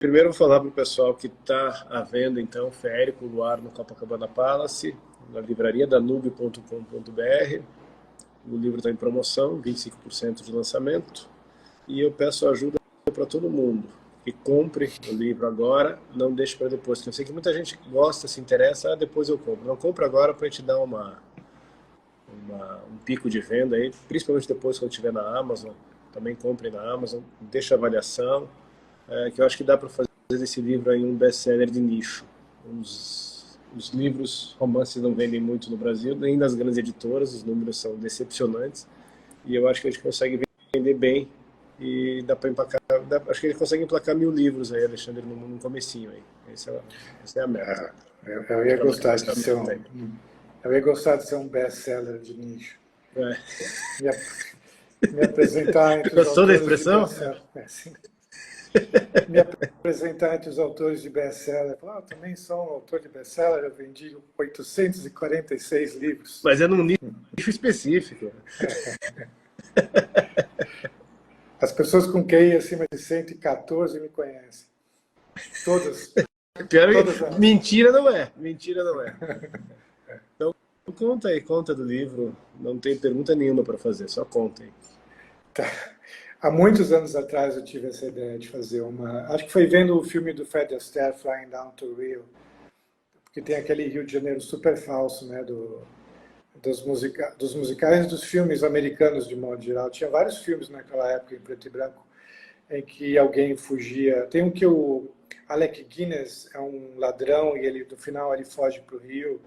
Primeiro eu vou falar para o pessoal que está à venda, então, Férico Luar no Copacabana Palace, na livraria danube.com.br. O livro está em promoção, 25% de lançamento. E eu peço ajuda para todo mundo. Que compre o livro agora, não deixe para depois. Porque eu sei que muita gente gosta, se interessa, depois eu compro. Não compre agora para a gente dar um pico de venda aí, principalmente depois quando estiver na Amazon. Também compre na Amazon, deixa avaliação, que eu acho que dá para fazer esse livro aí um best-seller de nicho. Os livros, romances não vendem muito no Brasil, nem nas grandes editoras, os números são decepcionantes, e eu acho que a gente consegue vender bem, e dá para emplacar, acho que ele consegue emplacar 1000 livros aí, Alexandre, no comecinho aí. Essa é a meta. Eu ia gostar de ser eu ia gostar de ser um best-seller de nicho. Me apresentar entre os Gostou da autores expressão? Me apresentar entre os autores de best-seller. Também sou um autor de best-seller, eu vendi 846 livros. Mas é num nicho específico. As pessoas com QI acima de 114 me conhecem. Todas. Todas. Mentira não é. Mentira não é. Então, conta do livro. Não tem pergunta nenhuma para fazer, só conta aí. Tá. Há muitos anos atrás eu tive essa ideia de fazer uma... Acho que foi vendo o filme do Fred Astaire, Flying Down to Rio, porque tem aquele Rio de Janeiro super falso, né, dos musicais e dos filmes americanos, de modo geral. Tinha vários filmes naquela época, em preto e branco, em que alguém fugia. Tem um que o Alec Guinness é um ladrão e ele, no final ele foge para o Rio.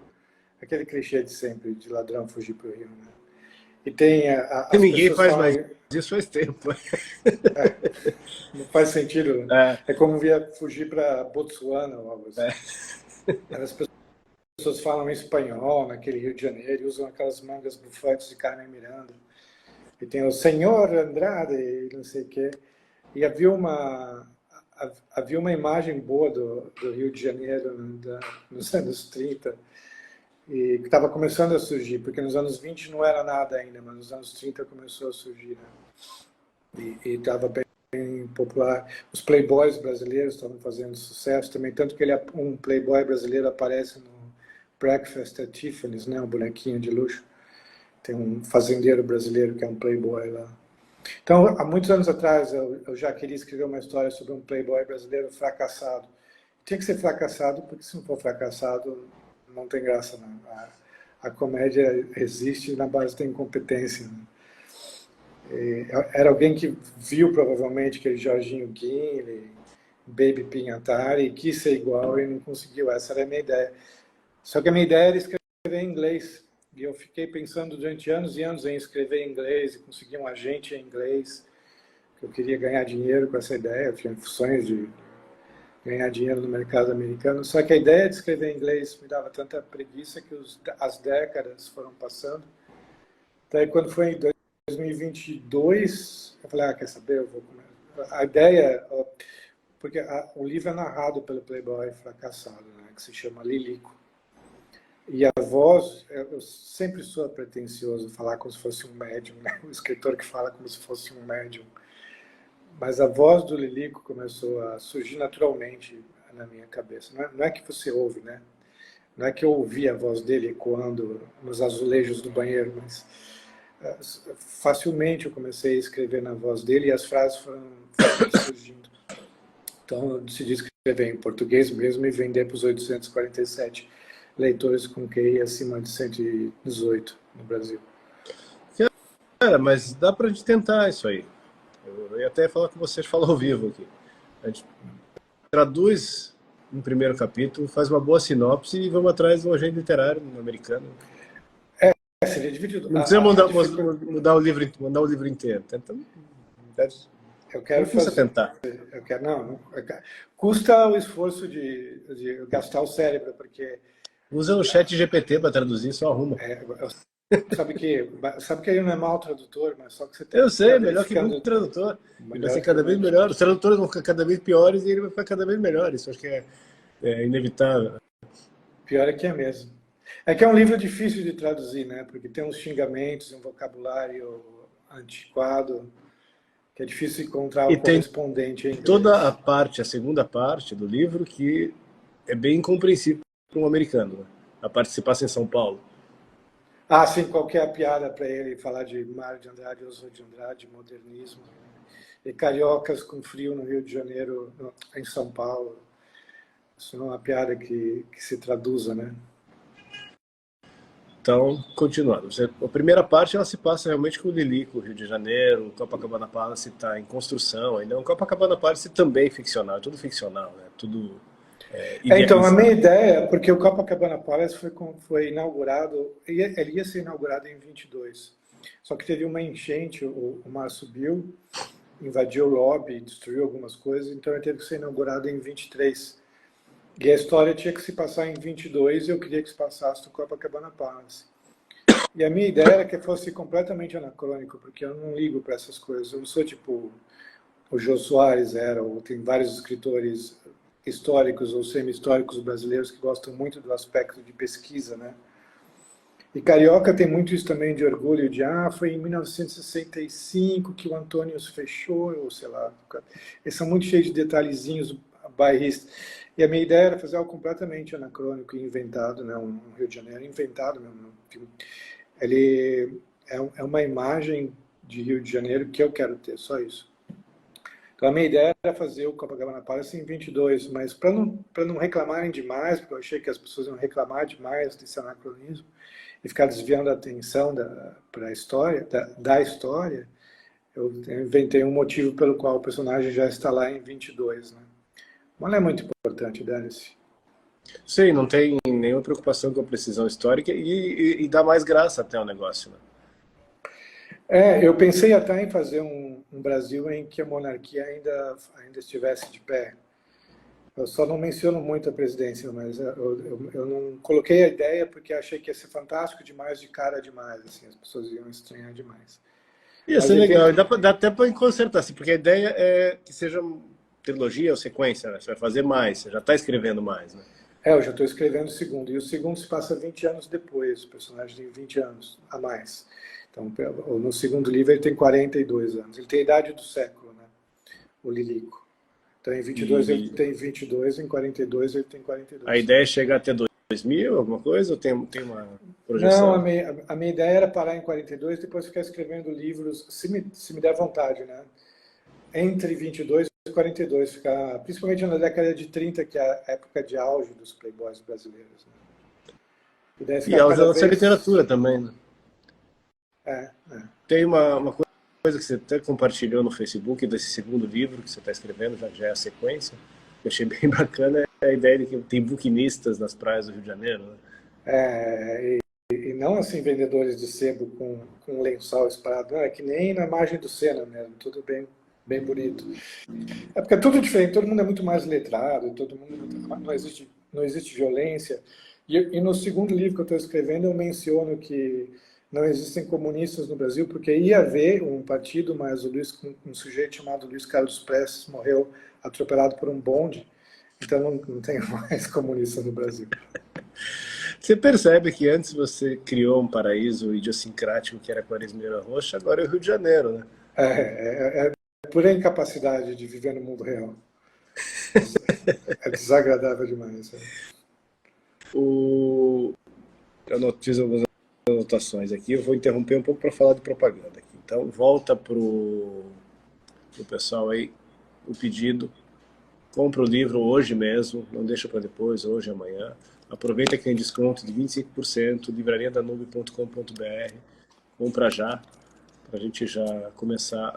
Aquele clichê de sempre, de ladrão fugir para o Rio, né? E tem ninguém faz mais isso faz tempo. Não faz sentido, né? É como fugir para Botsuana ou algo assim. As pessoas falam espanhol naquele Rio de Janeiro e usam aquelas mangas bufantes de Carmen Miranda. E tem o Senhor Andrade e não sei o quê. E havia uma imagem boa do Rio de Janeiro nos anos 30, e que estava começando a surgir, porque nos anos 20 não era nada ainda, mas nos anos 30 começou a surgir, né? E estava bem popular. Os playboys brasileiros estavam fazendo sucesso também, tanto que um playboy brasileiro aparece no Breakfast at Tiffany's, né? Um bonequinho de luxo. Tem um fazendeiro brasileiro que é um playboy lá. Então, há muitos anos atrás, eu já queria escrever uma história sobre um playboy brasileiro fracassado. Tinha que ser fracassado, porque se não for fracassado, não tem graça, né? A comédia existe na base da incompetência, né? Era alguém que viu, provavelmente, aquele Jorginho Guinle, Baby Pinhatari, e quis ser igual e não conseguiu. Essa era a minha ideia. Só que a minha ideia era escrever em inglês. E eu fiquei pensando durante anos e anos em escrever em inglês e conseguir um agente em inglês. Eu queria ganhar dinheiro com essa ideia, eu tinha sonhos de ganhar dinheiro no mercado americano. Só que a ideia de escrever em inglês me dava tanta preguiça que as décadas foram passando. Daí, quando foi em 2022, eu falei, quer saber, eu vou começar. A ideia, porque o livro é narrado pelo playboy fracassado, né, que se chama Lilico. E a voz, eu sempre sou pretensioso falar como se fosse um médium, né? O escritor que fala como se fosse um médium. Mas a voz do Lilico começou a surgir naturalmente na minha cabeça. Não é que você ouve, né? Não é que eu ouvi a voz dele ecoando nos azulejos do banheiro, mas facilmente eu comecei a escrever na voz dele e as frases foram surgindo. Então eu decidi escrever em português mesmo e vender para os 847 leitores com QI acima de 118 no Brasil. Cara, mas dá pra gente tentar isso aí. Eu ia até falar com vocês, falar ao vivo aqui. A gente traduz um primeiro capítulo, faz uma boa sinopse e vamos atrás do agente literário americano. Seria dividido. Não precisa mandar o livro inteiro. Tenta, eu quero tentar. Custa o esforço de gastar o cérebro, porque... Usa o chat GPT para traduzir, só arruma. Sabe que ele não é mau tradutor, mas só que você tem... Eu sei, melhor que muito tradutor. Ele vai ser cada vez melhor. Os tradutores vão ficar cada vez piores e ele vai ficar cada vez melhor. Isso acho que é inevitável. Pior é que é mesmo. É que é um livro difícil de traduzir, né? Porque tem uns xingamentos, um vocabulário antiquado. que é difícil encontrar E o tem correspondente em inglês. toda a segunda parte do livro, que é bem incompreensível para um americano, né? A parte que se passa em São Paulo. Ah, sim, qualquer piada para ele falar de Mário de Andrade, Oswald de Andrade, modernismo, e cariocas com frio no Rio de Janeiro, em São Paulo. Isso não é uma piada que se traduza, né? Então, continuando. A primeira parte ela se passa realmente com o Lilico, Rio de Janeiro, o Copacabana Palace está em construção ainda. O Copacabana Palace também é ficcional, é tudo ficcional, né? Tudo Então, a minha idealizado. ideia, porque o Copacabana Palace foi inaugurado, ele ia ser inaugurado em 22, só que teve uma enchente, o mar subiu, invadiu o lobby, destruiu algumas coisas, então ele teve que ser inaugurado em 23. E a história tinha que se passar em 22 e eu queria que se passasse no Copacabana Palace. E a minha ideia era que fosse completamente anacrônico, porque eu não ligo para essas coisas. Eu não sou tipo o Jô Soares era, ou tem vários escritores históricos ou semi-históricos brasileiros que gostam muito do aspecto de pesquisa, né? E Carioca tem muito isso também de orgulho, de foi em 1965 que o Antônios fechou, ou sei lá. Eles são muito cheios de detalhezinhos bairristas. E a minha ideia era fazer algo completamente anacrônico e inventado, né? Um Rio de Janeiro inventado mesmo. Ele é uma imagem de Rio de Janeiro que eu quero ter, só isso. Então a minha ideia era fazer o Copacabana Palace em 22, mas para não reclamarem demais, porque eu achei que as pessoas iam reclamar demais desse anacronismo e ficar desviando a atenção para a história, da história, eu inventei um motivo pelo qual o personagem já está lá em 22, né? Mas não é muito importante, dane-se. Sim, não tem nenhuma preocupação com a precisão histórica e dá mais graça até o negócio, né? Eu pensei até em fazer um Brasil em que a monarquia ainda estivesse de pé. Eu só não menciono muito a presidência, mas eu não coloquei a ideia porque achei que ia ser fantástico demais, de cara demais, assim, as pessoas iam estranhar demais. Ia Mas ser legal, evento... dá até para consertar, assim, porque a ideia é que seja trilogia ou sequência, né? Você vai fazer mais, você já está escrevendo mais, né? eu já estou escrevendo o segundo, e o segundo se passa 20 anos depois, o personagem tem 20 anos a mais. Então, no segundo livro ele tem 42 anos, ele tem a idade do século, né? O Lilico. Então, em 22 ele E tem 22, em 42 ele tem a 42. ideia é chegar até 2000, alguma coisa, ou tem uma Não, projeção? a minha ideia era parar em 42 e depois ficar escrevendo livros, se me der vontade, né? Entre 22 e 42, ficar, principalmente na década de 30, que é a época de auge dos playboys brasileiros. Né? E daí E ficar a cada nossa vez... literatura também, né? É, é. Tem uma coisa que você até compartilhou no Facebook desse segundo livro que você está escrevendo, já é a sequência, que eu achei bem bacana, é a ideia de que tem buquinistas nas praias do Rio de Janeiro, né? E não assim vendedores de sebo com lençol espalhado, não, é que nem na margem do Sena mesmo, tudo bem bonito. É porque é tudo diferente, todo mundo é muito mais letrado, todo mundo não existe violência. E no segundo livro que eu estou escrevendo, eu menciono que não existem comunistas no Brasil, porque ia haver um partido, mas um sujeito chamado Luiz Carlos Prestes morreu atropelado por um bonde, então não tem mais comunistas no Brasil. Você percebe que antes você criou um paraíso idiosincrático que era a Quaresmeira Roxa, agora é o Rio de Janeiro, né? É por incapacidade de viver no mundo real. É desagradável demais. Eu fiz algumas anotações aqui, eu vou interromper um pouco para falar de propaganda aqui. Então, volta pro pessoal aí o pedido. Compra o livro hoje mesmo, não deixa para depois, hoje, amanhã. Aproveita que tem desconto de 25%, livrariadanube.com.br. Compra já, para a gente já começar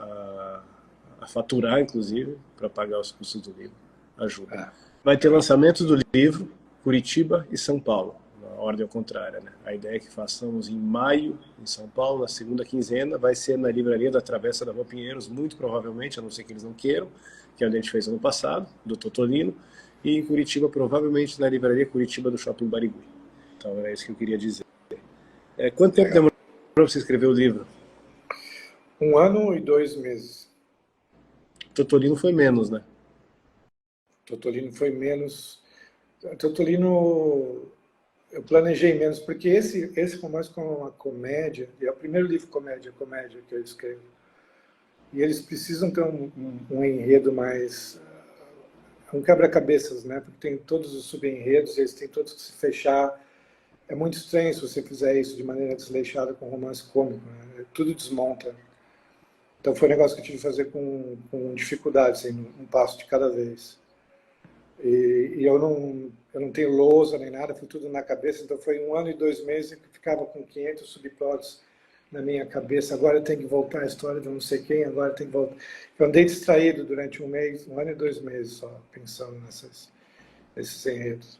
a faturar, inclusive, para pagar os custos do livro. Ajuda. Vai ter lançamento do livro Curitiba e São Paulo, na ordem ao contrário, né? A ideia é que façamos em maio, em São Paulo, na segunda quinzena, vai ser na livraria da Travessa da Rua Pinheiros, muito provavelmente, a não ser que eles não queiram, que é onde a gente fez ano passado, do Totolino, e em Curitiba, provavelmente na livraria Curitiba do Shopping Barigui. Então era isso que eu queria dizer. Quanto tempo demorou para você escrever o livro? 1 ano e 2 meses. Totolino foi menos, né? Totolino foi menos. Totolino eu planejei menos, porque esse romance com uma comédia, e é o primeiro livro comédia que eu escrevo. e eles precisam ter um enredo mais... um quebra-cabeças, né? Porque tem todos os subenredos, eles têm todos que se fechar. É muito estranho se você fizer isso de maneira desleixada com romance cômico, né? Tudo desmonta. Então foi um negócio que eu tive que fazer com dificuldade, assim, um passo de cada vez. E eu não tenho lousa nem nada, foi tudo na cabeça, então foi 1 ano e 2 meses que ficava com 500 subplots na minha cabeça. Agora eu tenho que voltar à história de não sei quem, agora tem que voltar. Eu andei distraído durante 1 mês, 1 ano e 2 meses só, pensando nesses enredos.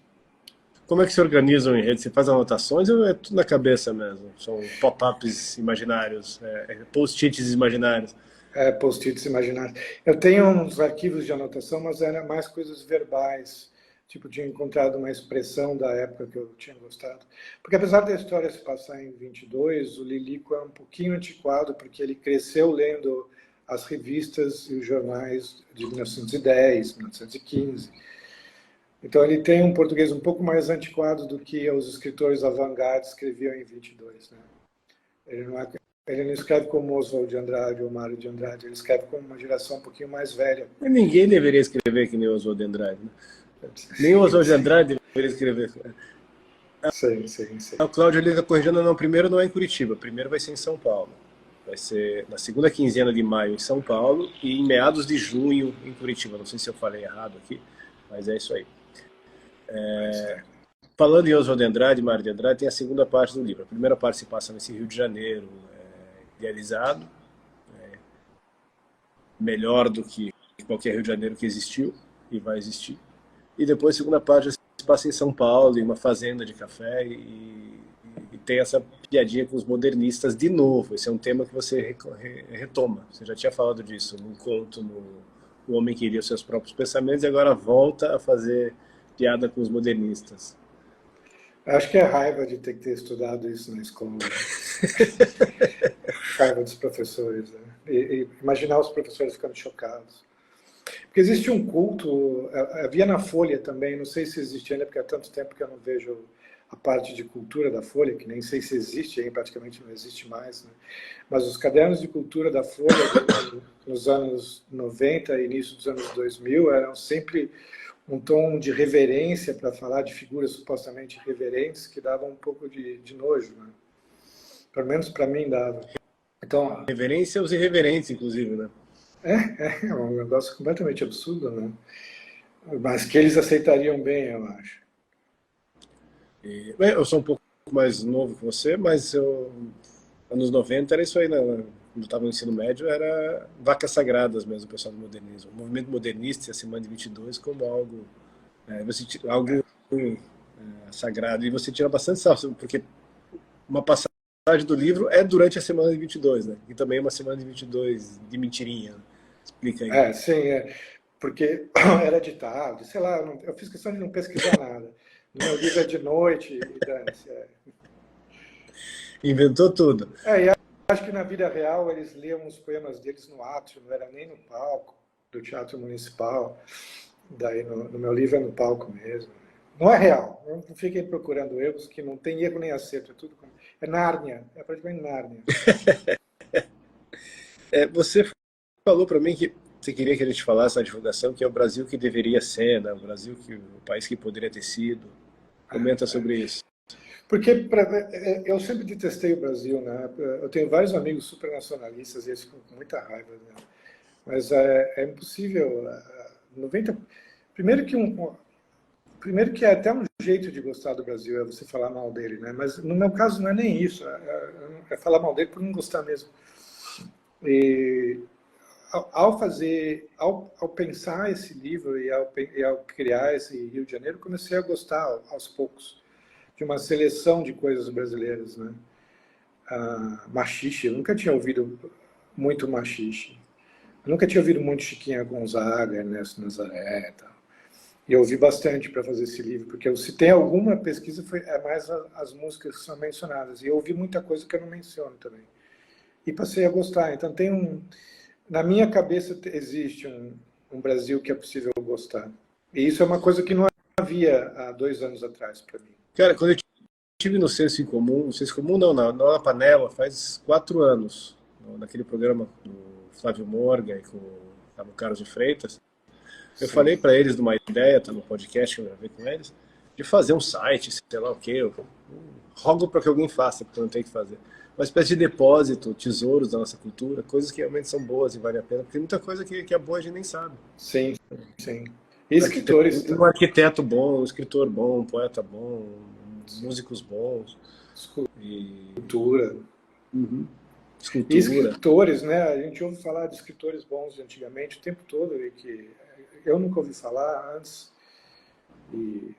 Como é que se organiza o enredo? Você faz anotações ou é tudo na cabeça mesmo? São pop-ups imaginários, post-its imaginários? Post-its imaginários. Eu tenho uns arquivos de anotação, mas eram mais coisas verbais. Tipo, tinha encontrado uma expressão da época que eu tinha gostado. Porque apesar da história se passar em 22, o Lilico é um pouquinho antiquado, porque ele cresceu lendo as revistas e os jornais de 1910, 1915. Então ele tem um português um pouco mais antiquado do que os escritores avant-garde escreviam em 22, né? Ele não escreve como Oswald de Andrade ou Mário de Andrade, ele escreve como uma geração um pouquinho mais velha. Mas ninguém deveria escrever que nem Oswald de Andrade, né? Nem o Oswald de Andrade deveria escrever. Sim. O Cláudio ali está corrigindo, não, primeiro não é em Curitiba, primeiro vai ser em São Paulo. Vai ser na segunda quinzena de maio em São Paulo e em meados de junho em Curitiba. Não sei se eu falei errado aqui, mas é isso aí. Falando em Oswald de Andrade, Mário de Andrade, tem a segunda parte do livro. A primeira parte se passa nesse Rio de Janeiro, idealizado, melhor do que qualquer Rio de Janeiro que existiu e vai existir. E depois a segunda parte se passa em São Paulo, em uma fazenda de café, e tem essa piadinha com os modernistas de novo. Esse é um tema que você retoma. Você já tinha falado disso num conto, no O Homem que Iria os Seus Próprios Pensamentos, e agora volta a fazer piada com os modernistas. Acho que é raiva de ter estudado isso na escola. Raiva dos professores, né? E imaginar os professores ficando chocados. Porque existe um culto, havia na Folha também, não sei se existe ainda, porque há tanto tempo que eu não vejo a parte de cultura da Folha, que nem sei se existe, aí praticamente não existe mais, né? Mas os cadernos de cultura da Folha, nos anos 90 e início dos anos 2000, eram sempre um tom de reverência para falar de figuras supostamente reverentes, que davam um pouco de nojo, né? Pelo menos para mim dava. Então, reverência aos irreverentes, inclusive, né? É um negócio completamente absurdo, né? Mas que eles aceitariam bem, eu acho. Eu sou um pouco mais novo que você, mas anos 90 era isso aí, né? Quando estava no ensino médio, era vacas sagradas mesmo, o pessoal do modernismo. O movimento modernista e a Semana de 22 como algo, algo sagrado. E você tira bastante sarro, porque uma passagem do livro é durante a Semana de 22, né? E também é uma Semana de 22 de mentirinha. Explica aí. Sim, porque era de tarde, sei lá, eu fiz questão de não pesquisar nada. No meu livro é de noite e dane-se. Inventou tudo. E acho que na vida real eles liam os poemas deles no átrio, não era nem no palco do Teatro Municipal. Daí no meu livro é no palco mesmo. Não é real, não fiquem procurando erros, que não tem erro nem acerto, é tudo como... É Nárnia, é praticamente Nárnia. Você falou para mim que você queria que a gente falasse na divulgação que é o Brasil que deveria ser, né? O Brasil o país que poderia ter sido. Comenta sobre isso. Porque eu sempre detestei o Brasil, né? Eu tenho vários amigos supernacionalistas e eles ficam com muita raiva, né? Mas é impossível. 90... Primeiro que é até um jeito de gostar do Brasil, é você falar mal dele, né? Mas no meu caso não é nem isso, é falar mal dele por não gostar mesmo. E ao pensar esse livro e ao criar esse Rio de Janeiro, comecei a gostar aos poucos de uma seleção de coisas brasileiras, né? Machixe, eu nunca tinha ouvido muito machixe. Eu nunca tinha ouvido muito Chiquinha Gonzaga, Ernesto Nazaré, tal. E eu ouvi bastante para fazer esse livro, porque se tem alguma pesquisa, é mais as músicas que são mencionadas. E eu ouvi muita coisa que eu não menciono também. E passei a gostar. Então na minha cabeça existe um Brasil que é possível gostar. E isso é uma coisa que não havia há 2 anos atrás para mim. Cara, quando eu estive no Senso em Comum não, na Panela, faz 4 anos, naquele programa do Flávio Morga e com o Carlos de Freitas, eu falei para eles de uma ideia, tá no podcast que eu gravei com eles, de fazer um site, sei lá o quê. Eu rogo para que alguém faça, porque eu não tenho que fazer. Uma espécie de depósito, tesouros da nossa cultura, coisas que realmente são boas e valem a pena, porque tem muita coisa que é boa a gente nem sabe. Sim, sim. E escritores. Um arquiteto bom, um escritor bom, um poeta bom, músicos bons. Escultura. Uhum. E escritores, né? A gente ouve falar de escritores bons de antigamente o tempo todo, e que eu nunca ouvi falar antes e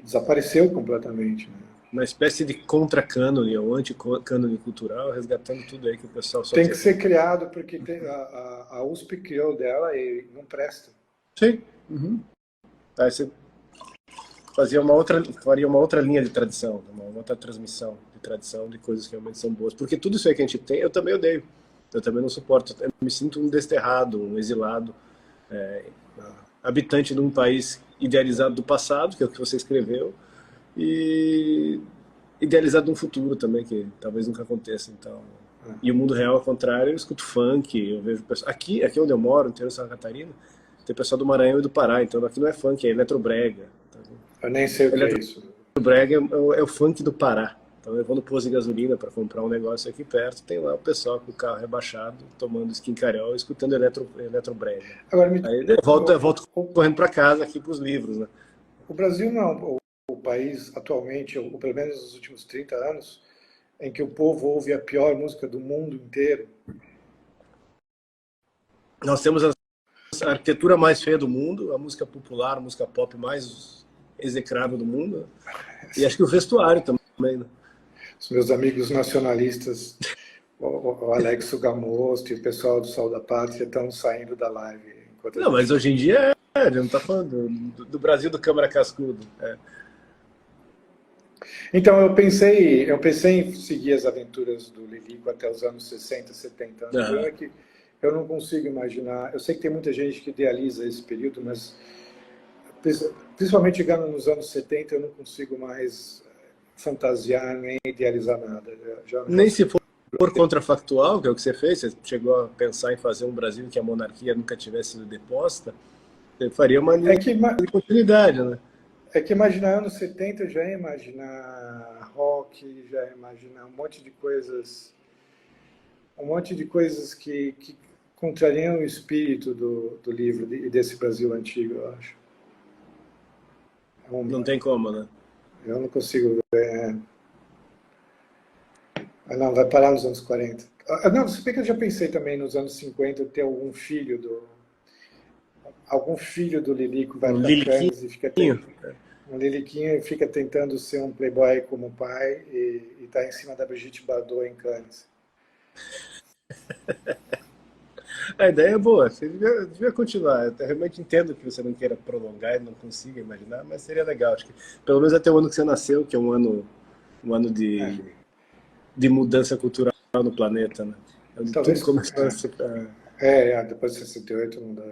desapareceu completamente, né? Uma espécie de contra-cânone ou anti-cânone cultural, resgatando tudo aí que o pessoal só tem que ser criado, porque a USP criou dela e não presta. Sim. Uhum. Aí você faria uma outra linha de tradição, uma outra transmissão de tradição de coisas que realmente são boas. Porque tudo isso aí que a gente tem, eu também odeio. Eu também não suporto. Eu me sinto um desterrado, um exilado, habitante de um país idealizado do passado, que é o que você escreveu, e idealizado de um futuro também, que talvez nunca aconteça. Então, e o mundo real, ao contrário, eu escuto funk, eu vejo pessoas... Aqui onde eu moro, no interior de Santa Catarina, tem pessoal do Maranhão e do Pará, então aqui não é funk, é eletrobrega. Eu nem sei o que é isso. Eletrobrega é o funk do Pará. Então eu vou no posto de gasolina para comprar um negócio aqui perto, tem lá o pessoal com o carro rebaixado, tomando skin-carol, escutando eletrobrega. Agora, aí eu volto correndo para casa aqui para os livros, né? O Brasil não é o país atualmente, ou pelo menos nos últimos 30 anos, em que o povo ouve a pior música do mundo inteiro. Nós temos a arquitetura mais feia do mundo, a música popular, a música pop mais execrável do mundo, né? E acho que o vestuário também, né? Os meus amigos nacionalistas, o Alex Gamosto e o pessoal do Sol da Pátria estão saindo da live. Não, mas hoje em dia a gente não está falando do Brasil do Câmara Cascudo. Então eu pensei em seguir as aventuras do Lilico até os anos 60, 70. O problema é que eu não consigo imaginar. Eu sei que tem muita gente que idealiza esse período, mas principalmente chegando nos anos 70, eu não consigo mais fantasiar nem idealizar nada. Nem se for contrafactual, que é o que você fez, você chegou a pensar em fazer um Brasil em que a monarquia nunca tivesse sido deposta, você faria uma linha de continuidade, né? É que imaginar anos 70 já é imaginar rock, já é imaginar um monte de coisas que contrariam o espírito do livro e desse Brasil antigo, eu acho. Não tem como, né? Eu não consigo ver. Não, vai parar nos anos 40. Não, se bem que eu já pensei também nos anos 50 ter algum filho do Lilico vai para Cannes e fica um Liliquinho e fica tentando ser um playboy como o pai e está em cima da Brigitte Bardot em Cannes. A ideia é boa, você devia continuar. Eu realmente entendo que você não queira prolongar e não consiga imaginar, mas seria legal. Acho que pelo menos até o ano que você nasceu, que é um ano de mudança cultural no planeta, né? Talvez tudo começou a se... depois de 68 não dá.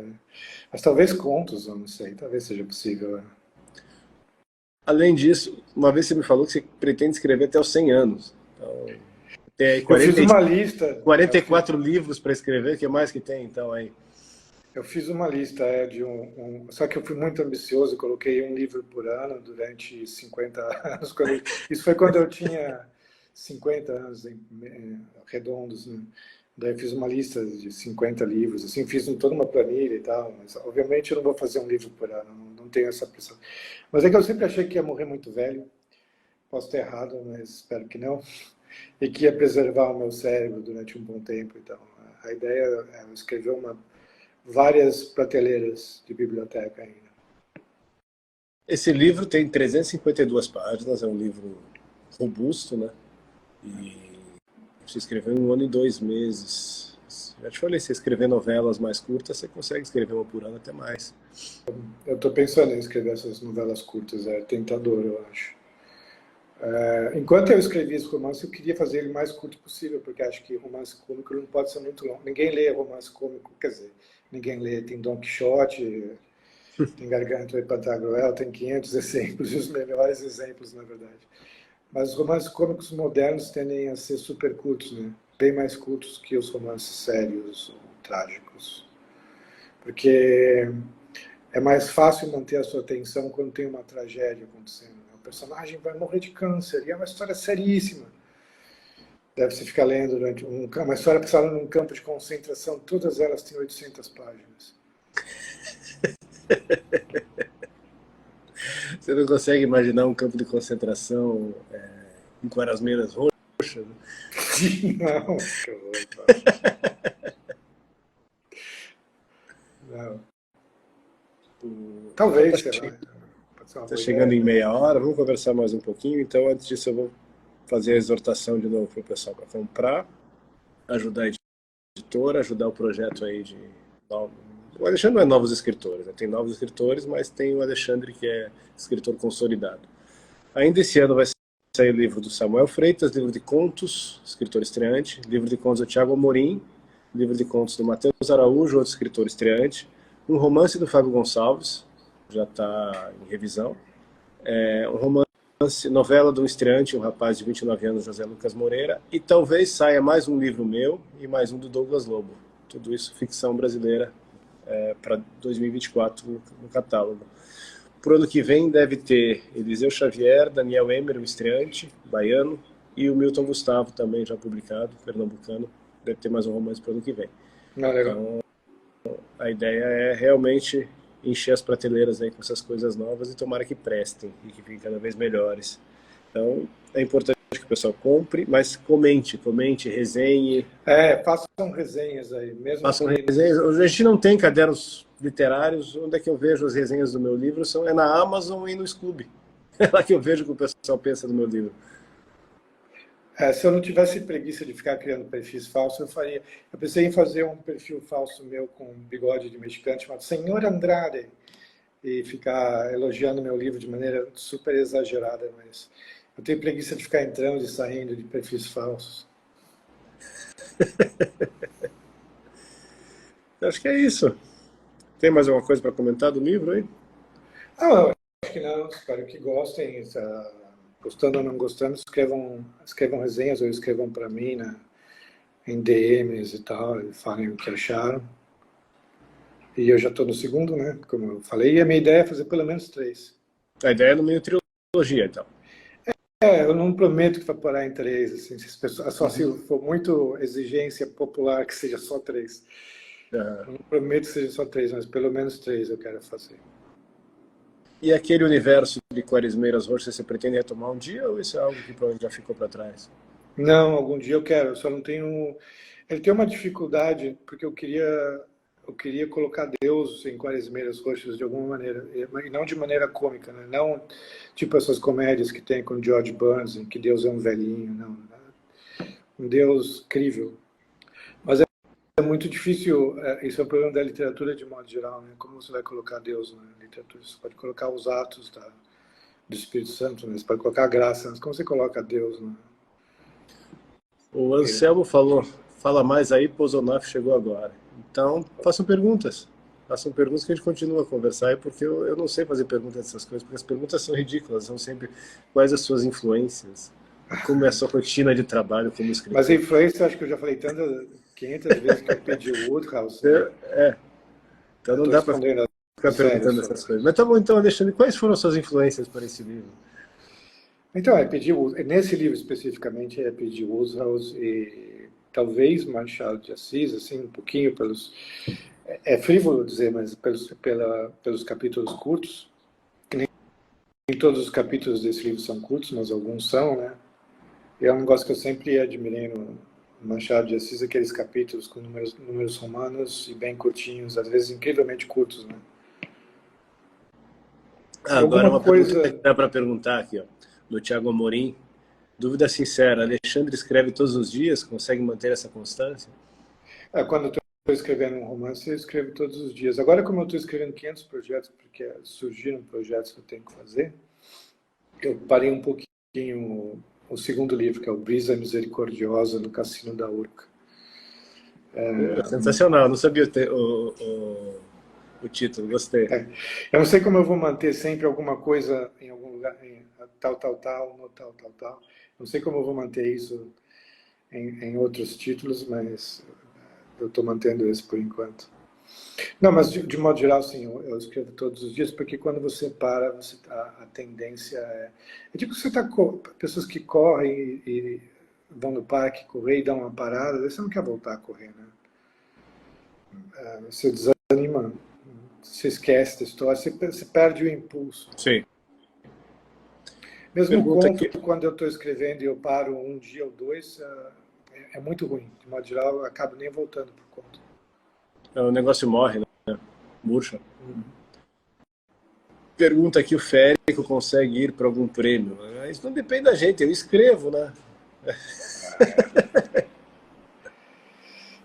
Mas talvez contos, eu não sei, talvez seja possível. Além disso, uma vez você me falou que você pretende escrever até os 100 anos. Então, tem 40, eu fiz uma lista. 44 livros para escrever, o que mais que tem então aí? Eu fiz uma lista de só que eu fui muito ambicioso, coloquei um livro por ano durante 50 anos. Isso foi quando eu tinha 50 anos redondos, né? Daí eu fiz uma lista de 50 livros, assim, fiz toda uma planilha e tal, mas obviamente eu não vou fazer um livro por ano, não tenho essa pressão. Mas é que eu sempre achei que ia morrer muito velho, posso estar errado, mas espero que não, e que ia preservar o meu cérebro durante um bom tempo. Então, a ideia é escrever várias prateleiras de biblioteca ainda. Esse livro tem 352 páginas, é um livro robusto, né? E você escreveu em 1 ano e 2 meses. Já te falei, se escrever novelas mais curtas, você consegue escrever uma por ano até mais. Eu estou pensando em escrever essas novelas curtas, é tentador, eu acho. Enquanto eu escrevi esse romance, eu queria fazer ele o mais curto possível, porque acho que romance cômico não pode ser muito longo. Ninguém lê romance cômico, quer dizer, ninguém lê. Tem Don Quixote, tem Gargantua e Pantagruel, tem 500 exemplos, e os melhores exemplos, na verdade. Mas os romances cômicos modernos tendem a ser super curtos, né? Bem mais curtos que os romances sérios, trágicos. Porque é mais fácil manter a sua atenção quando tem uma tragédia acontecendo. O personagem vai morrer de câncer, e é uma história seríssima. Deve-se ficar lendo durante uma história passada num campo de concentração, todas elas têm 800 páginas. Você não consegue imaginar um campo de concentração com as meias roxas? Né? Não, que horror. Não. Talvez, sei lá. Está chegando em meia hora, vamos conversar mais um pouquinho. Então, antes disso, eu vou fazer a exortação de novo para o pessoal para comprar, ajudar a editora, ajudar o projeto aí de... O Alexandre não é novos escritores, né? Tem novos escritores, mas tem o Alexandre que é escritor consolidado. Ainda esse ano vai sair o livro do Samuel Freitas, livro de contos, escritor estreante, livro de contos do Thiago Amorim, livro de contos do Matheus Araújo, outro escritor estreante, um romance do Fábio Gonçalves, já está em revisão, um romance, novela do estreante, um rapaz de 29 anos, José Lucas Moreira, e talvez saia mais um livro meu e mais um do Douglas Lobo. Tudo isso ficção brasileira para 2024 no catálogo. Por ano que vem deve ter Eliseu Xavier, Daniel Emer, o estreante, baiano, e o Milton Gustavo, também já publicado, pernambucano. Deve ter mais um romance para o ano que vem. Então, a ideia é realmente encher as prateleiras aí com essas coisas novas e tomara que prestem e que fiquem cada vez melhores. Então, é importante que o pessoal compre, mas comente, resenhe. Façam resenhas aí. Mesmo façam resenhas. A gente não tem cadernos literários. Onde é que eu vejo as resenhas do meu livro? É na Amazon e no Scooby. É lá que eu vejo o que o pessoal pensa do meu livro. Se eu não tivesse preguiça de ficar criando perfis falsos, eu faria. Eu pensei em fazer um perfil falso meu com um bigode de mexicano chamado Senhor Andrade e ficar elogiando meu livro de maneira super exagerada, mas eu tenho preguiça de ficar entrando e saindo de perfis falsos. Acho que é isso. Tem mais alguma coisa para comentar do livro aí? Não, acho que não. Espero que gostem. Gostando ou não gostando, escrevam resenhas ou escrevam para mim em DMs e tal, e falem o que acharam. E eu já estou no segundo, né? Como eu falei, e a minha ideia é fazer pelo menos 3. A ideia é no meio trilogia, então. Eu não prometo que vai parar em 3, assim, só se for muito exigência popular que seja só 3. Eu não prometo que seja só 3, mas pelo menos 3 eu quero fazer. E aquele universo de Quaresmeiras Roxas, você pretende retomar um dia ou isso é algo que provavelmente já ficou para trás? Não, algum dia eu quero, eu só não tenho... Ele tem uma dificuldade, porque eu queria colocar Deus em Quaresmeiras Roxas de alguma maneira, e não de maneira cômica, né? Não tipo essas comédias que tem com George Burns, em que Deus é um velhinho, não. Um Deus crível. Mas é muito difícil, isso é um problema da literatura de modo geral, né? Como você vai colocar Deus na literatura? Você pode colocar os atos do Espírito Santo, né? Você pode colocar a graça, mas como você coloca Deus? Né? O Anselmo fala mais aí, Pozonaf chegou agora. Então, façam perguntas. Façam perguntas que a gente continua a conversar aí, porque eu não sei fazer perguntas dessas coisas, porque as perguntas são ridículas, são sempre quais as suas influências, como é a sua rotina de trabalho como escritor. Mas a influência, eu acho que eu já falei 500 vezes que eu pedi o Woodhouse. Né? Então não dá para ficar perguntando essas coisas. Mas tá bom, então, Alexandre, quais foram as suas influências para esse livro? Então, nesse livro especificamente, é pedir Woodhouse e talvez Machado de Assis, assim, um pouquinho pelos... É frívolo dizer, mas pelos capítulos curtos, que nem todos os capítulos desse livro são curtos, mas alguns são, né? E é um negócio que eu sempre admirei no Machado de Assis, aqueles capítulos com números romanos e bem curtinhos, às vezes incrivelmente curtos, né? Agora uma coisa que dá para perguntar aqui, ó, do Thiago Amorim. Dúvida sincera, Alexandre escreve todos os dias? Consegue manter essa constância? Quando eu estou escrevendo um romance, eu escrevo todos os dias. Agora, como eu estou escrevendo 500 projetos, porque surgiram projetos que eu tenho que fazer, eu parei um pouquinho o segundo livro, que é o Brisa Misericordiosa no Cassino da Urca. Sensacional, não sabia o título, gostei. Eu não sei como eu vou manter sempre alguma coisa em algum lugar, em tal, no tal. Não sei como eu vou manter isso em outros títulos, mas eu estou mantendo esse por enquanto. Não, mas de modo geral, sim, eu escrevo todos os dias, porque quando você para, a tendência é... É tipo, você tá pessoas que correm e vão no parque correr e dão uma parada, você não quer voltar a correr, né? Você desanima, você esquece da história, você perde o impulso. Sim. Mesmo conto, quando eu estou escrevendo e eu paro um dia ou dois, é muito ruim. De modo geral, eu acabo nem voltando para o conto. O negócio morre, né? Murcha. Pergunta aqui o Férico consegue ir para algum prêmio. Isso não depende da gente, eu escrevo, né?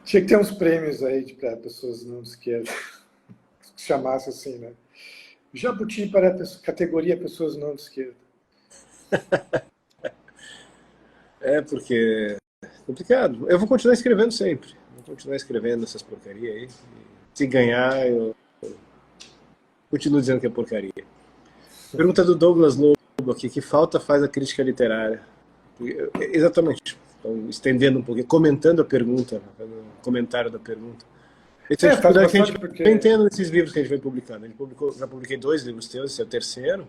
Tinha que ter uns prêmios aí para pessoas não de esquerda. Que chamasse assim, né? Jabuti para a categoria pessoas não de esquerda. Porque é complicado. Eu vou continuar escrevendo sempre. Vou continuar escrevendo essas porcarias aí. Se ganhar, eu continuo dizendo que é porcaria. Pergunta do Douglas Lobo aqui, que falta faz a crítica literária? Exatamente. Então, estendendo um pouquinho, comentando a pergunta, o comentário da pergunta. Esse é que a gente porque... entendo esses livros que a gente vai publicando. Já publiquei 2 livros teus, esse é o terceiro,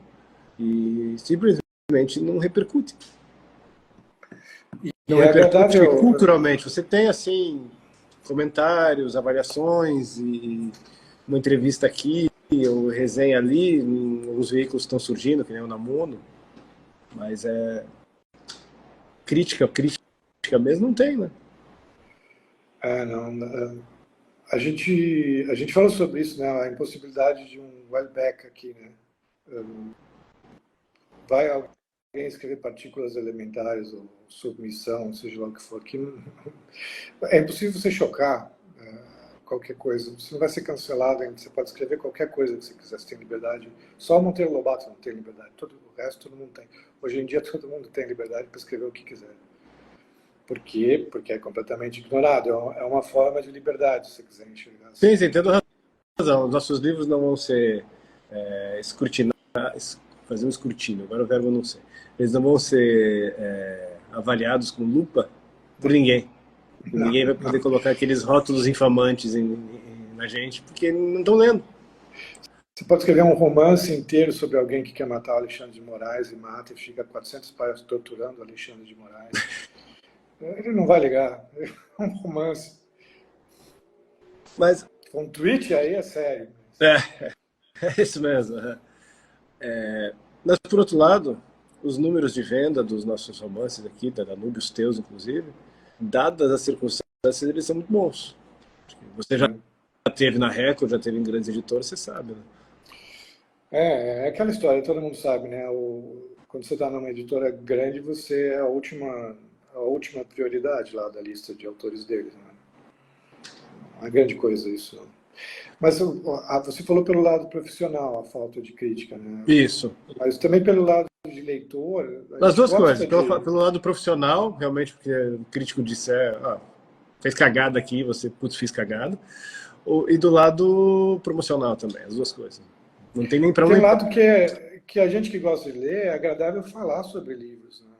e simplesmente não repercute. Não repercute culturalmente. Você tem, assim, comentários, avaliações, e uma entrevista aqui, ou resenha ali, os veículos estão surgindo, que nem o Namuno, mas crítica mesmo não tem, né? Não. A gente falou sobre isso, né? A impossibilidade de um Welbeck aqui, né? Vai alguém escrever partículas elementares ou submissão, seja lá o que for, que é impossível você chocar qualquer coisa. Você não vai ser cancelado, você pode escrever qualquer coisa que você quiser, você tem liberdade. Só o Monteiro Lobato não tem liberdade, o resto todo mundo tem. Hoje em dia todo mundo tem liberdade para escrever o que quiser. Por quê? Porque é completamente ignorado. É uma forma de liberdade, se você quiser enxergar. Sim, tendo razão. Os nossos livros não vão ser escrutinados, fazer um escrutínio, agora o verbo não sei. Eles não vão ser avaliados com lupa por ninguém. Ninguém vai poder colocar aqueles rótulos infamantes na gente, porque não estão lendo. Você pode escrever um romance inteiro sobre alguém que quer matar o Alexandre de Moraes e mata e fica 400 páginas torturando o Alexandre de Moraes. Ele não vai ligar. É um romance. Mas um tweet aí é sério. É isso mesmo. Mas, por outro lado, os números de venda dos nossos romances aqui, da Danúbio, os teus, inclusive, dadas as circunstâncias, eles são muito bons. Você já teve na Record, já teve em grandes editoras, você sabe, né? É aquela história, todo mundo sabe, né? Quando você está numa editora grande, você é a última prioridade lá da lista de autores deles, né? Uma grande coisa isso. Mas você falou pelo lado profissional, a falta de crítica, né? Isso. Mas também pelo lado de leitor... As duas coisas. Pelo lado profissional, realmente, porque o crítico disser, fez cagada aqui, você, putz, fiz cagada. E do lado promocional também, as duas coisas. Não tem nem para Tem um lado que a gente que gosta de ler, é agradável falar sobre livros, né?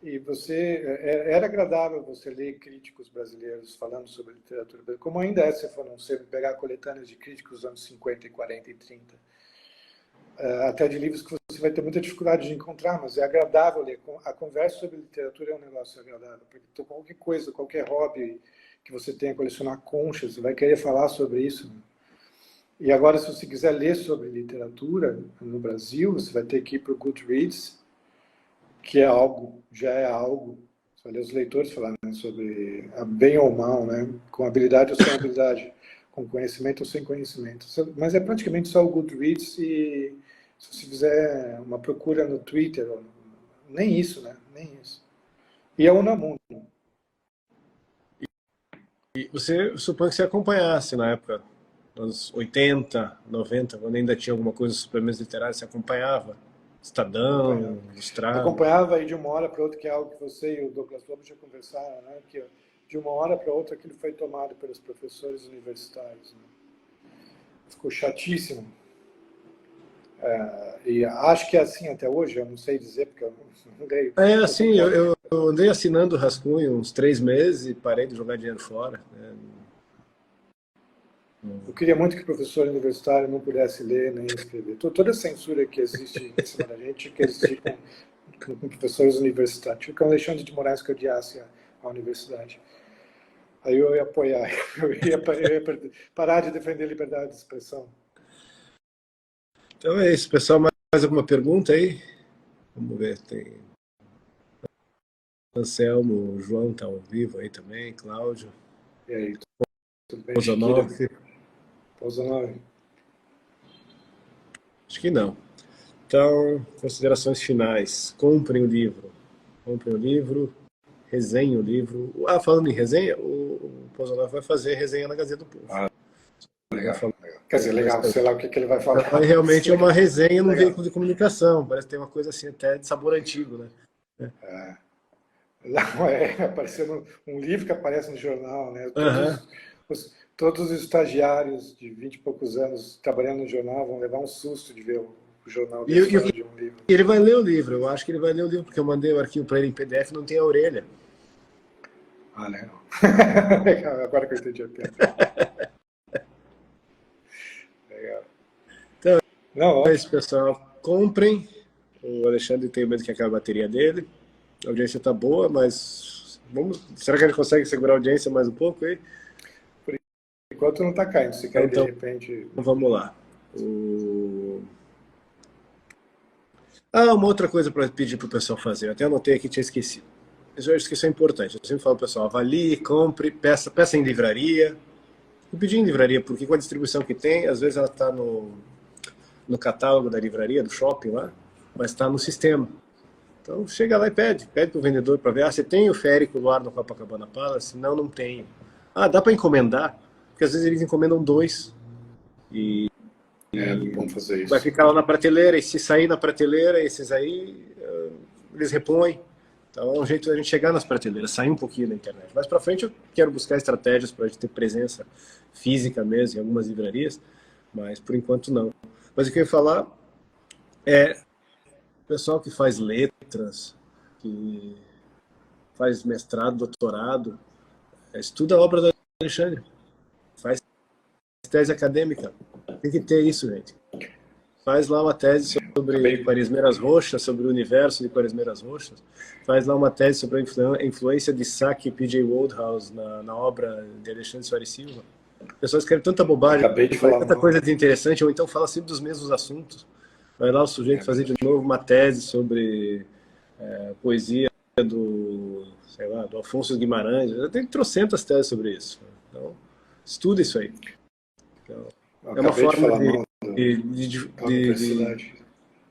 E era agradável você ler críticos brasileiros falando sobre literatura brasileira, como ainda é, se for não ser, pegar coletâneas de críticos dos anos 50, 40 e 30. Até de livros que você vai ter muita dificuldade de encontrar, mas é agradável ler. A conversa sobre literatura é um negócio agradável, porque qualquer coisa, qualquer hobby que você tenha, colecionar conchas, você vai querer falar sobre isso. E agora, se você quiser ler sobre literatura no Brasil, você vai ter que ir para o Goodreads, que já é algo. Você vai ler os leitores falarem, né, sobre bem ou mal, né, com habilidade ou sem habilidade, com conhecimento ou sem conhecimento. Mas é praticamente só o Goodreads e se você fizer uma procura no Twitter, nem isso, né? Nem isso. E é o Unamuno. E você supõe que você acompanhasse na época, nos 80, 90, quando ainda tinha alguma coisa de suplementos literários, você acompanhava? Estadão, Ilustrado? Acompanhava aí de uma hora para outra, que é algo que você e o Douglas Lobo já conversaram, né? Que de uma hora para outra aquilo foi tomado pelos professores universitários, né? Ficou chatíssimo. E acho que é assim até hoje, eu não sei dizer, porque eu não leio. Assim, eu andei assinando o rascunho uns 3 meses e parei de jogar dinheiro fora, né? Eu queria muito que o professor universitário não pudesse ler nem escrever. Toda a censura que existe em cima da gente, que existe com professores universitários. Tipo, o Alexandre de Moraes que odiasse a universidade. Aí eu ia apoiar, eu ia parar de defender a liberdade de expressão. Então é isso, pessoal. Mais alguma pergunta aí? Vamos ver, tem... Anselmo, o João está ao vivo aí também, Cláudio. E aí, tudo bem? Pozanov? Acho que não. Então, considerações finais. Comprem o livro. Comprem o livro, resenhem o livro. Ah, falando em resenha, o Pozanov vai fazer resenha na Gazeta do Povo. Ah, legal. Quer dizer, legal, sei lá o que ele vai falar. Então, realmente é uma resenha num veículo de comunicação. Parece que tem uma coisa assim até de sabor antigo, né? Não, aparecendo um livro que aparece no jornal, né? Todos os estagiários de 20 e poucos anos trabalhando no jornal vão levar um susto de ver o jornal de um livro. Ele vai ler o livro, eu acho que ele vai ler o livro, porque eu mandei o arquivo para ele em PDF, não tem a orelha. Ah, legal. Agora que eu entendi a piada. Legal. Então, não, é isso, pessoal. Comprem. O Alexandre tem medo que acabe a bateria dele. A audiência está boa, mas será que a gente consegue segurar a audiência mais um pouco aí? Por enquanto não está caindo, se cair então, de repente... Vamos lá. Uma outra coisa para pedir para o pessoal fazer, eu até anotei aqui, tinha esquecido. Eu acho que isso é importante. Eu sempre falo para o pessoal, avalie, compre, peça em livraria. Eu pedi em livraria, porque com a distribuição que tem, às vezes ela está no catálogo da livraria, do shopping lá, mas está no sistema. Então chega lá e pede para o vendedor para ver, você tem o Férico lá no Copacabana Palace? Não, não tenho. Dá para encomendar, porque às vezes eles encomendam 2 e vamos fazer isso. Vai ficar lá na prateleira, e se sair na prateleira, esses aí, eles repõem. Então é um jeito de a gente chegar nas prateleiras, sair um pouquinho da internet. Mais para frente eu quero buscar estratégias para a gente ter presença física mesmo em algumas livrarias, mas por enquanto não. Mas o que eu ia falar é o pessoal que faz letras, que faz mestrado, doutorado, estuda a obra do Alexandre, faz tese acadêmica, tem que ter isso, gente. Faz lá uma tese sobre Quaresmeiras Roxas, sobre o universo de Quaresmeiras Roxas, faz lá uma tese sobre a influência de Sacchi e P.J. Wodehouse na obra de Alexandre Soares Silva. As pessoas querem tanta bobagem, tanta coisa desinteressante, ou então fala sempre dos mesmos assuntos. Vai lá o sujeito fazer de novo uma tese sobre poesia do Afonso Guimarães. Tem trocentas teses sobre isso. Então, estuda isso aí. Então, é uma forma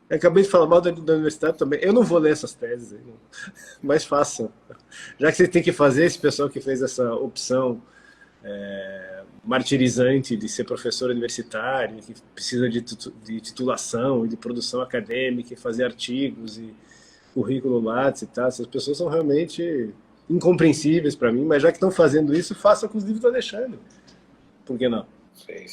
acabei de falar mal da universidade também. Eu não vou ler essas teses aí, mas façam. Já que você tem que fazer, esse pessoal que fez essa opção martirizante de ser professor universitário, que precisa de titulação e de produção acadêmica, e fazer artigos e currículo Lattes e tal. Essas pessoas são realmente incompreensíveis para mim, mas já que estão fazendo isso, façam com os livros do Alexandre. Por que não? Sim.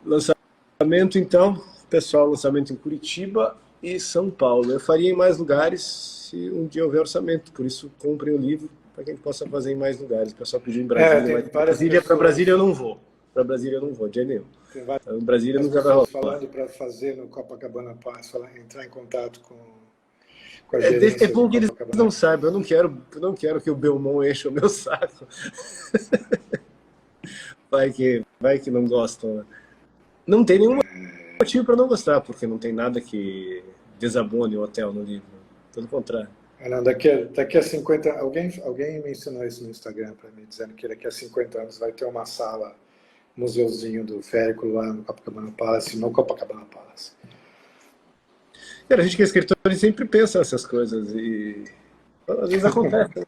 Lançamento, então, pessoal, lançamento em Curitiba e São Paulo. Eu faria em mais lugares se um dia houver orçamento, por isso comprem o livro para que a gente possa fazer em mais lugares. O pessoal pediu em Brasília, mas para Brasília eu não vou. Para Brasília eu não vou, de jeito nenhum. Então, Brasília nunca vai rolar. Falando para fazer no Copacabana Palace, entrar em contato com a gerência. É bom que eles não saibam, eu não quero que o Belmont encha o meu saco. Vai que não gostam, né? Não tem nenhum motivo para não gostar, porque não tem nada que desabone o hotel no livro. Pelo contrário. Não, daqui a 50... Alguém me ensinou isso no Instagram para mim, dizendo que daqui a 50 anos vai ter uma sala, museuzinho do Férico lá no Copacabana Palace, no Copacabana Palace. Cara, a gente que é escritor, a gente sempre pensa nessas coisas e às vezes acontece.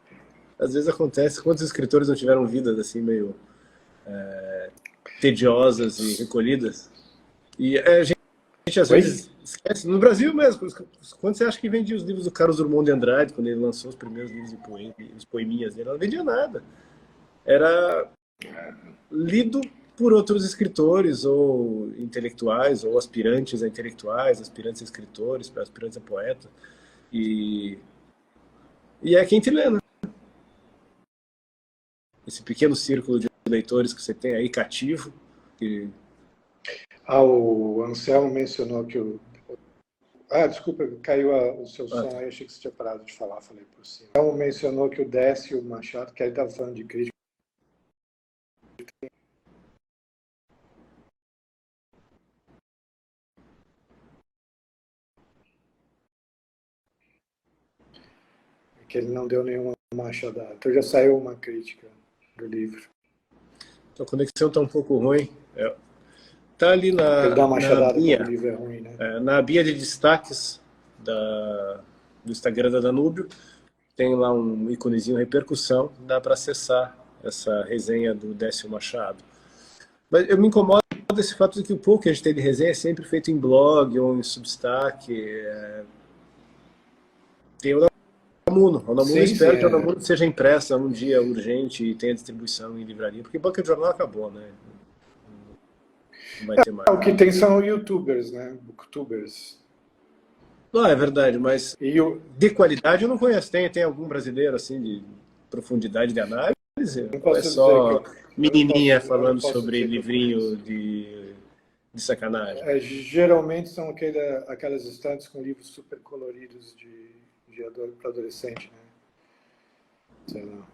Às vezes acontece. Quantos escritores não tiveram vidas assim meio tediosas e recolhidas? E a gente às vezes esquece. No Brasil mesmo, quando você acha que vendia os livros do Carlos Drummond de Andrade, quando ele lançou os primeiros livros de os poeminhas dele, não vendia nada. Era lido por outros escritores ou intelectuais, ou aspirantes a intelectuais, aspirantes a escritores, aspirantes a poetas. E é quem te lê, né? esse pequeno círculo de leitores que você tem aí cativo. Que... O Anselmo mencionou que o... desculpa, caiu o seu som aí, achei que você tinha parado de falar, falei por cima. O Anselmo mencionou que o Décio Machado, que aí estava falando de crítica, que ele não deu nenhuma machadada. Então já saiu uma crítica do livro. A conexão está um pouco ruim. Está ali na, ele dá uma machadada na abinha, quando o livro é ruim, né? Na abinha de destaques do Instagram da Danúbio, tem lá um íconezinho repercussão, dá para acessar essa resenha do Décio Machado. Mas eu me incomodo esse fato de que o pouco que a gente tem de resenha é sempre feito em blog ou em Substack. Tem o Unamuno. O Unamuno, espero que o Unamuno seja impressa um dia urgente e tenha distribuição em livraria, porque banca de jornal acabou, né? Não vai ter mais. O que tem são youtubers, né? Booktubers. Não, é verdade, mas de qualidade eu não conheço. Tem algum brasileiro assim de profundidade de análise? Ou é só menininha falando sobre livrinho de sacanagem? Geralmente são aquelas estantes com livros super coloridos para adolescente, né? Sei lá.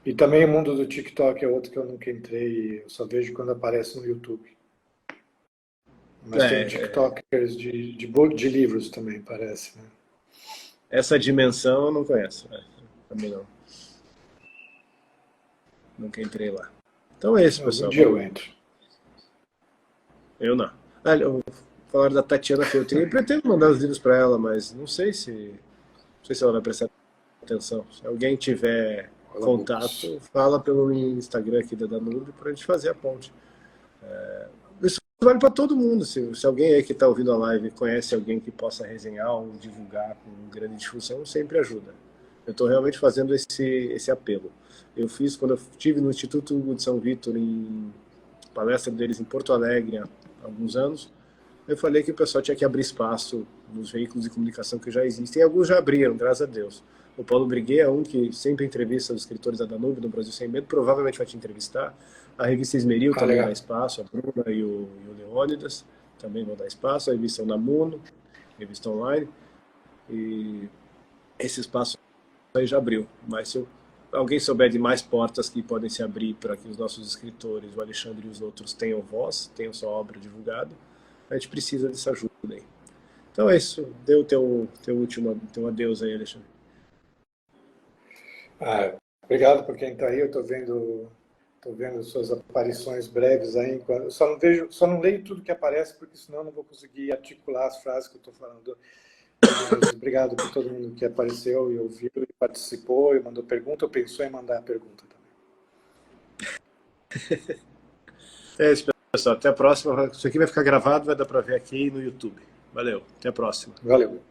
E também o mundo do TikTok é outro que eu nunca entrei, eu só vejo quando aparece no YouTube. Mas tem TikTokers de livros também, parece, né? Essa dimensão eu não conheço, né? Também não. Nunca entrei lá. Então é isso, pessoal. Um dia eu entro. Eu não. Falaram da Tatiana Feltrin. Eu pretendo mandar os livros para ela, mas não sei se ela vai prestar atenção. Se alguém tiver contato, fala pelo Instagram aqui da Danúbio para a gente fazer a ponte. Isso vale para todo mundo. Se alguém aí que está ouvindo a live conhece alguém que possa resenhar ou divulgar com grande difusão, sempre ajuda. Eu estou realmente fazendo esse apelo. Eu fiz quando eu estive no Instituto Hugo de São Vítor, em palestra deles em Porto Alegre há alguns anos. Eu falei que o pessoal tinha que abrir espaço nos veículos de comunicação que já existem. E alguns já abriram, graças a Deus. O Paulo Briguet é um que sempre entrevista os escritores da Danúbio no Brasil Sem Medo, provavelmente vai te entrevistar. A revista Esmeril também dá espaço, a Bruna e o Leônidas também vão dar espaço. A revista Unamuno, revista online. E esse espaço aí já abriu. Mas se alguém souber de mais portas que podem se abrir para que os nossos escritores, o Alexandre e os outros, tenham voz, tenham sua obra divulgada, a gente precisa dessa ajuda aí. Então é isso. Dê o teu adeus aí, Alexandre. Obrigado por quem está aí. Eu estou vendo suas aparições breves aí. Eu só não leio tudo que aparece, porque senão eu não vou conseguir articular as frases que eu estou falando. Mas obrigado por todo mundo que apareceu e ouviu, e participou, e mandou pergunta, ou pensou em mandar a pergunta também. É isso, pessoal. Até a próxima. Isso aqui vai ficar gravado, vai dar para ver aqui no YouTube. Valeu. Até a próxima. Valeu.